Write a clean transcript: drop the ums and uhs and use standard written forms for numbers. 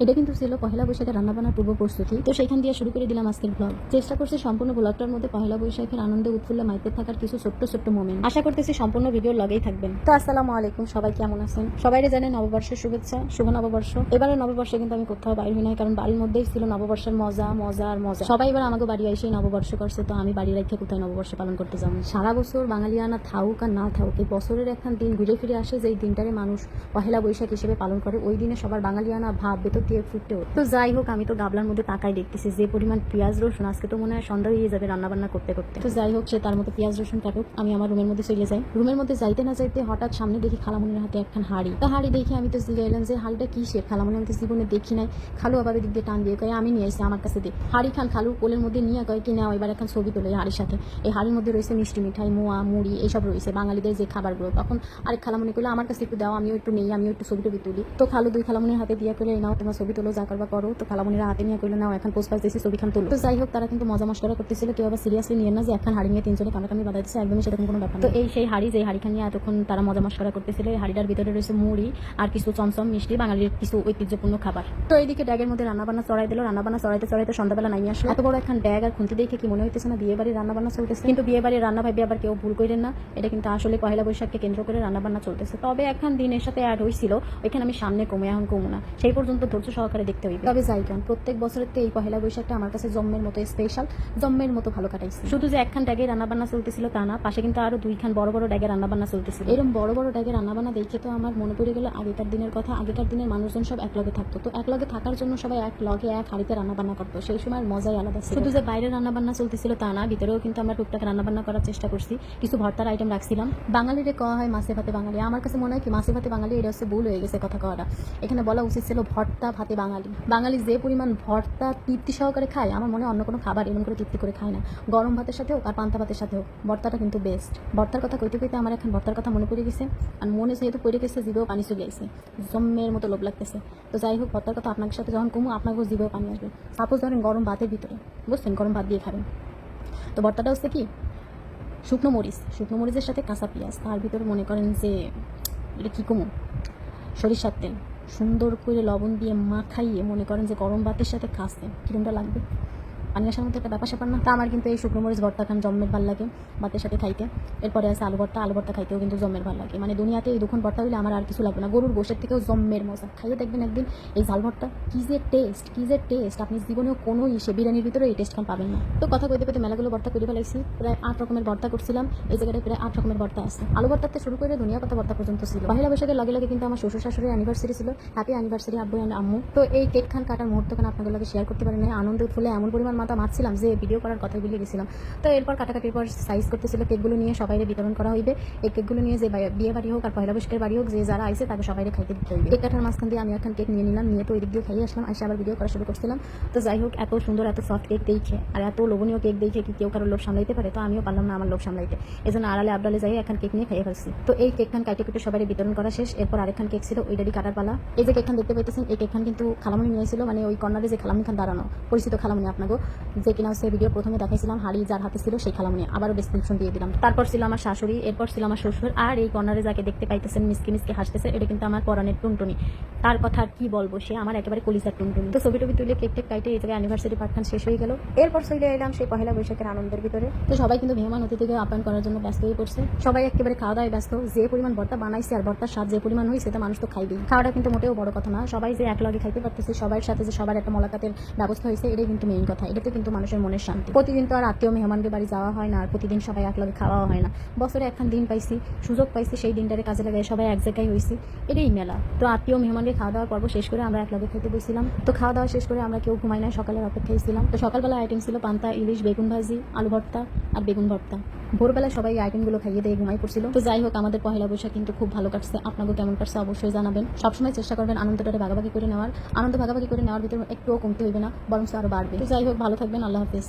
এটা কিন্তু ছিল পহেলা বৈশাখের রান্নাবান্নার পূর্ব প্রস্তুতি। তো সেখান দিয়ে শুরু করে দিলাম আজকের ব্লগ। চেষ্টা করছি সম্পূর্ণ ব্লগটার মধ্যে পহেলা বৈশাখের আনন্দে উৎফুল্লে মাইতে থাকার কিছু ছোট্ট ছোট্ট মোমেন্ট। আশা করতেছি সম্পূর্ণ ভিডিও লগেই থাকবেন। তো আসসালামু আলাইকুম, সবাই কেমন আছেন? সবাই জানেন নববর্ষের শুভেচ্ছা, শুভ নববর্ষ। এবারে নববর্ষে কিন্তু আমি কোথাও বাইর হই নাই, কারণ বাড়ির মধ্যেই ছিল নববর্ষের মজা মজা আর মজা। সবাই এবার আমাকে বাড়ি এসে নববর্ষ করছে, তো আমি বাড়ি রেখে কোথায় নববর্ষ পালন করতে যাবো? সারা বছর বাঙালিয়ানা থাকুক আর না থাকুক, এই বছরের একখান দিন ঘুরে ফিরে আসে যেই দিনটারে মানুষ পহেলা বৈশাখ হিসেবে পালন করে। ওই দিনে সবার বাঙালিয়ানা ভাব ভেতর দিয়ে ফুটে ওঠে। তো যাই হোক, আমি তো গাবলার মধ্যে তাকাই দেখতেছি যে পরিমাণ পেঁয়াজ রসুন, আজকে তো মনে হয় সন্ধ্যা হয়ে যাবে রান্না বান্না করতে করতে। তো যাই হোক, সে তার মতো পেঁয়াজ রসুন কাটুক, আমি আমার রুমের মধ্যে চলে যাই। রুমের মধ্যে যাইতে না যাইতে হঠাৎ সামনে দেখি খালামনির হাতে একখান হাড়ি। তো হাড়ি দেখে আমি তো জিগাইলাম যে হাড়িটা কিসের? খালামনি আমি তো জীবনে দেখি নাই। খালু আবার দিক দিয়ে টান দিয়ে কয় আমি নিয়ে এসেছি, আমার কাছে দে। হাড়ি খান খালু কোলের মধ্যে নিয়ে কয় কি নাও এবার এখন ছবি তোলে হাড়ির সাথে। এই হাড়ির মধ্যে রয়েছে মিষ্টি মিঠাই, মোয়া মুড়ি, এইসব রয়েছে বাঙালিদের যে খাবারগুলো। তখন আরেক খালামনি করলো আমার কাছে একটু দাও, আমিও একটু নেই, আমিও একটু ছবি টবি তুলি। তো খালু দুই খালামনির হাতে দিয়ে করে নাও তোমার ছবি তোলো, যা করবা করো। তো খালামনিরা হাতে নিয়ে করলো নাও এখন পোস্ট পাস দিয়েছি, ছবি খান তুলো। তো যাই হোক, তারা কিন্তু মজা মস্করা করতেছিল, কেউ আবার সিরিয়াসলি নিয়ে না যে এখন হাড়ি নিয়ে তিনজনে কামড়াকামি বাঁধাইছে, একদমই সেরকম কোনো ব্যাপার। তো এই সেই হাড়ি, যে হাড়ি খান নিয়ে এতক্ষণ তারা মজা মস্করা করতেছিল। এই হাড়িটার ভিতরে রয়েছে মুড়ি আর কিছু চমচম মিষ্টি, বাঙালির কিছু ঐতিহ্যপূর্ণ খাবার। তো এইদিকে ড্যাগের মধ্যে রান্নাবান্না চড়াই দিল। রান্নাবান্না চড়াইতে চড়াইতে সন্ধ্যাবেলা নামিয়ে আসলো। এত বড় এখন ড্যাগ আর খুন্তি দেখে কি মনে হইতেছে না বিয়ে বাড়ির রান্নাবান্না চলতেছে? কিন্তু বিয়ে বাড়ির রান্না ভাবি আবার কেউ ভুল করেন না, এটা কিন্তু আসলে পহেলা বৈশাখকে কেন্দ্র করে রান্নাবান্না চলতেছে। তবে এখন দিনের সাথে অ্যাড হয়েছিল, ওইখানে আমি সামনে কমে এখন কমু না, সেই পর্যন্ত ধৈর্য সহকারে দেখতে হইবে। তবে যাই কেন, প্রত্যেক বছরের তো এই পহেলা বৈশাখটা আমার কাছে জন্মের মতো স্পেশাল, জন্মের মতো ভালো কাটাইছে। শুধু যে একখান ড্যাগে রান্নাবান্না চলতেছিল তা না, পাশে কিন্তু আরো দুইখান বড় বড় ড্যাগে রান্নাবান্না চলতেছিল। এরকম বড় বড় ড্যাগে রান্নাবান্না দেখে তো আমার মনে পড়ে গেল আগেকার দিনের কথা। আগেকার দিনের মানুষজন সব একলগে থাকতো, তো একলগে থাকার জন্য সবাই এক লগে এক হাড়িতে রান্নাবান্না করতো। সেই সময় মজাই আলাদা ছিল। শুধু যে বাইরে রান্নাবান্না চলতেছিল তা না, ভিতরেও কিন্তু আমরা টুকটাক রান্নাবান্না করার চেষ্টা করছি। কিছু ভর্তার আইটেম রাখছিলাম। বাঙালিরে কওয়া হয় মাছে ভাতে বাঙালি, আমার কাছে মনে হয় কি মাছে ভাতে বাঙালি এটা হচ্ছে ভুল হয়ে গেছে কথা কওয়াটা। এখানে বলা উচিত ছিল ভর্তা ভাতে বাঙালি। বাঙালি যে পরিমাণ ভর্তা তৃপ্তি সহকারে খায়, আমার মনে হয় অন্য কোনো খাবার এমন করে তৃপ্তি করে খায় না। গরম ভাতের সাথে হোক আর পান্তা ভাতের সাথে হোক, ভর্তাটা কিন্তু বেস্ট। ভর্তার কথা কইতে কইতে আমার এখন ভর্তার কথা মনে পড়ে গেছে, আর মনে যেহেতু পড়ে গেছে জিভেও পানি চলে আসছে, জম্মের মতো লোভ লাগতেছে। তো যাই হোক, ভর্তার কথা আপনার সাথে যখন কমু আপনাকেও জিভেও পানি আসবে। সাপোজ ধরেন গরম ভাতের ভিতরে, বুঝছেন, গরম ভাত দিয়ে খাবেন, তো ভর্তাটা হচ্ছে কি শুকনো মরিচ, শুকনো মরিচের সাথে কাঁচা পেঁয়াজ, তার ভিতরে মনে করেন যে এটা কী কমু সরিষার তেল সুন্দর করে লবণ দিয়ে মাখাইয়ে মনে করেন যে গরম ভাতের সাথে খাসতে কিরমটা লাগবে। পানি আসার মতো একটা ব্যাপার স্যাপার না? তা আমার কিন্তু এই শুকনো মরিচ ভর্তা খান জম্মের ভাল লাগে ভাতের সাথে খাইতে। এরপরে আছে আলু ভর্তা, আলু ভর্তা খাইতেও কিন্তু জম্মের ভাল লাগে। মানে দুনিয়াতে এই দুখন ভর্তা হইলে আমার আর কিছু লাগবে না। গরুর গোশের থেকেও জম্মের মজা। খাইয়ে দেখবেন একদিন এই ঝাল ভর্তা, কী যে টেস্ট, কী যে টেস্ট, আপনি জীবনেও কোনো ইসে বিরিয়ানির ভিতরে এই টেস্ট খান পাবেন না। তো কথা কইতে কইতে মেলাগুলো ভর্তা করে ফেলাইছি, প্রায় 8 রকমের ভর্তা করছিলাম। এই জায়গাটায় প্রায় 8 রকমের ভর্তা আছে। আলু ভর্তাতে শুরু করে দুনিয়া কথা ভর্তা পর্যন্ত ছিল। পহেলা বৈশাখের লগে লগে কিন্তু আমার শ্বশুর শাশুড়ির অ্যানিভার্সারি ছিল। হ্যাপি অ্যানিভার্সারি আব্বু অ্যান্ড আম্মু। তো এই কেক খান কাটার মুহূর্তখান আপনাদের লগে শেয়ার করতে পারেন। আনন্দ উৎফুল্লে এমন পরিমাণ মাথা মারছিলাম যে ভিডিও করার কথা ভুলে গেছিলাম। তো এরপর কাটাকাটির পর সাইজ করতেছিল, কেকগুলো নিয়ে সবাই বিতরণ করা হইবে। এই কেকগুলো নিয়ে যে বিয়ে বাড়ি হোক আর পহেলা বৈশাখের বাড়ি হোক, যে যারা আইছে তাকে সবাই খাইতে দিতে হইবে। কেক কাটার মাঝখান দিয়ে আমি এখন কেক নিয়ে নিলাম, নিয়ে তো ওই দিক দিয়ে খাইয়ে আসলাম, এসে আবার ভিডিও করা শুরু করছিলাম। তো যাই হোক, এত সুন্দর এত সফট কেক দেখে আর এত লোভনীয় কেক দেখে কি কেউ কারোর লোভ সামলাইতে পারে? তো আমিও পারলাম না আমার লোভ সামলাইতে, এই জন্য আড়ালে আবডালে যাই এখন কেক নিয়ে খাইয়ে ফেলছি। তো এই কেকখান কাইটে কুটে সবাই বিতরণ করা শেষ। এরপর আরেকখান কেক ছিল, ওইটারই কাটার পালা। এই যে কেকখান দেখতে পাইতেছেন, এই কেকখান কিন্তু খালামনি নিয়েছিল, মানে ওই কর্নারে যে খালামনি খান দাঁড়ানো পরিচিত খালামনি আপনাকে, যে কিনা হচ্ছে ভিডিও প্রথমে দেখাইছিলাম, হাড়ি যার হাতে ছিল সেই খালামনি, আবারও ডেসক্রিপশন দিয়ে দিলাম। তারপর ছিল আমার শাশুড়ি, এরপর ছিল আমার শ্বশুর, আর এই কর্নারে যাকে দেখতে পাইতেছেন মিসকে মিসকে হাসতেছে, এটা কিন্তু আমার পরানের টুনটুনি। তার কথা আর কি বলবো, সে আমার একেবারে কলিজার টুনটুনি। তো ছবি টবি তুলে কেক টেক কাইটে এই জায়গায় অ্যানিভার্সারি পার্টখান শেষ হয়ে গেল। এরপর চলে এলাম সেই পহেলা বৈশাখের আনন্দের ভিতরে। তো সবাই কিন্তু মেহমান অতিথিকে আপ্যায়ন করার জন্য ব্যস্ত হয়ে পড়ছে, সবাই একেবারে খাওয়া দাওয়ায় ব্যস্ত। যে পরিমাণ ভর্তা বানাইছে আর ভর্তার স্বাদ যে পরিমাণ হয়েছে, সেটা মানুষ তো খাইবেই। খাওয়াটা কিন্তু মোটেও বড় কথা না, সবাই যে এক লগে খাইতে পারতেছে, সবার সাথে যে সবার একটা মোলাকাতের ব্যবস্থা হয়েছে, এটাই কিন্তু মেইন কথা। এটাতে কিন্তু মানুষের মনের শান্তি। প্রতিদিন তো আর আত্মীয় মেহমানদের বাড়ি যাওয়া হয় না, আর প্রতিদিন সবাই একলগে খাওয়াও হয় না। বছরে একখান দিন পাইছি, সুযোগ পাইছি, সেই দিনটারে কাজে লাগাই সবাই এক জায়গায় হয়েছি, এটাই মেলা। তো আত্মীয় মেহমানকে খাওয়া দাওয়ার পর্ব শেষ করে আমরা একলগে খেতে বসছিলাম। তো খাওয়া দাওয়া শেষ করে আমরা কেউ ঘুমাই নাই, সকালের অপেক্ষায় ছিলাম। তো সকালবেলা আইটেম ছিল পান্তা ইলিশ, বেগুন ভাজি, আলু ভর্তা আর বেগুন ভর্তা। ভোরবেলা সবাই এই আইটেমগুলো খাইয়ে দিয়ে ঘুমাই পড়ছিল। তো যাই হোক, আমাদের পহেলা বৈশাখ কিন্তু খুব ভালো কাটছে। আপনাকে কেমন কাটছে অবশ্যই জানাবেন। সবসময় চেষ্টা করবেন আনন্দটারে ভাগাভাগি করে নেওয়ার। আনন্দ ভাগাভাগি করে নেওয়ার ভিতরে একটুও কমতে হইবে না, বরং আরো বাড়বে। তো যাই হোক, ভালো থাকবেন, আল্লাহ হাফেজ।